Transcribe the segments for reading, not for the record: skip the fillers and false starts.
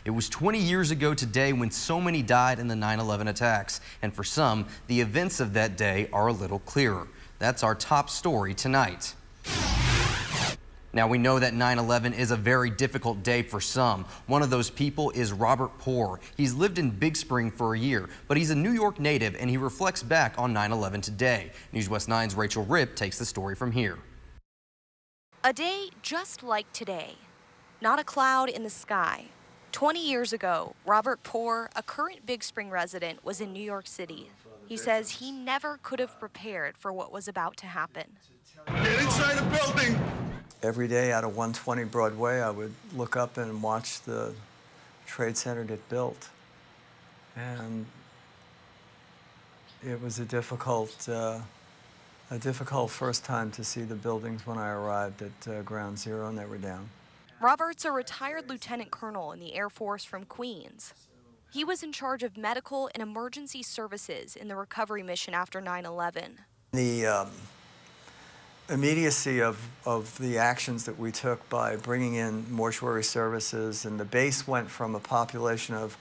It was 20 years ago today when so many died in the 9/11 attacks, and for some, the events of that day are a little clearer. That's our top story tonight. Now, we know that 9/11 is a very difficult day for some. One of those people is Robert Porr. He's lived in Big Spring for a year, but he's a New York native and he reflects back on 9/11 today. News West 9's Rachel Ripp takes the story from here. A day just like today. Not a cloud in the sky. 20 years ago, Robert Porr, a current Big Spring resident, was in New York City. He says he never could have prepared for what was about to happen. Get inside the building! Every day out of 120 Broadway, I would look up and watch the Trade Center get built. And it was a difficult first time to see the buildings when I arrived at Ground Zero, and they were down. Robert's a retired lieutenant colonel in the Air Force from Queens. He was in charge of medical and emergency services in the recovery mission after 9/11. The immediacy of the actions that we took by bringing in mortuary services, and the base went from a population of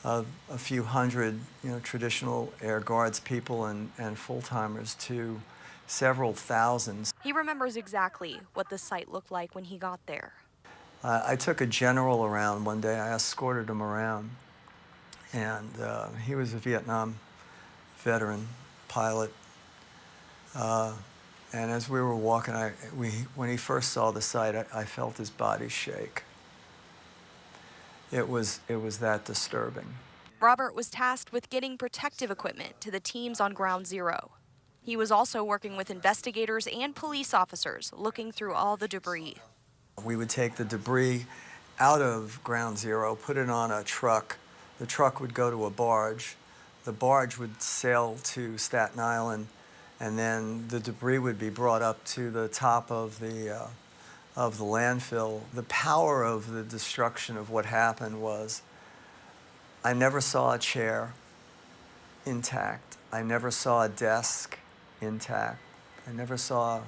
a few hundred, traditional Air Guards people and full-timers to several thousands. He remembers exactly what the site looked like when he got there. I took a general around one day. I escorted him around, and he was a Vietnam veteran pilot. And as we were walking, when he first saw the site, I felt his body shake. It was that disturbing. Robert was tasked with getting protective equipment to the teams on Ground Zero. He was also working with investigators and police officers looking through all the debris. We would take the debris out of Ground Zero, put it on a truck. The truck would go to a barge. The barge would sail to Staten Island, and then the debris would be brought up to the top of the landfill. The power of the destruction of what happened was, I never saw a chair intact. I never saw a desk intact. I never saw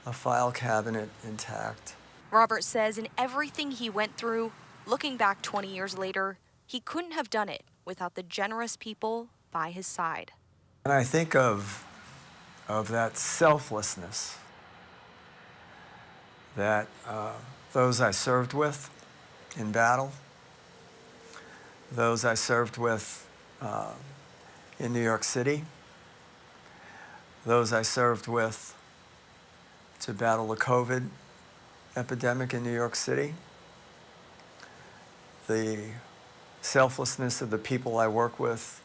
a file cabinet intact. Robert says in everything he went through, looking back 20 years later, he couldn't have done it without the generous people by his side. And I think of that selflessness that those I served with in battle, those I served with in New York City, those I served with to battle the COVID epidemic in New York City, the selflessness of the people I work with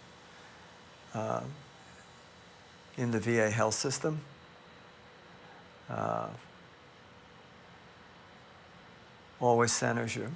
in the VA health system, always centers you.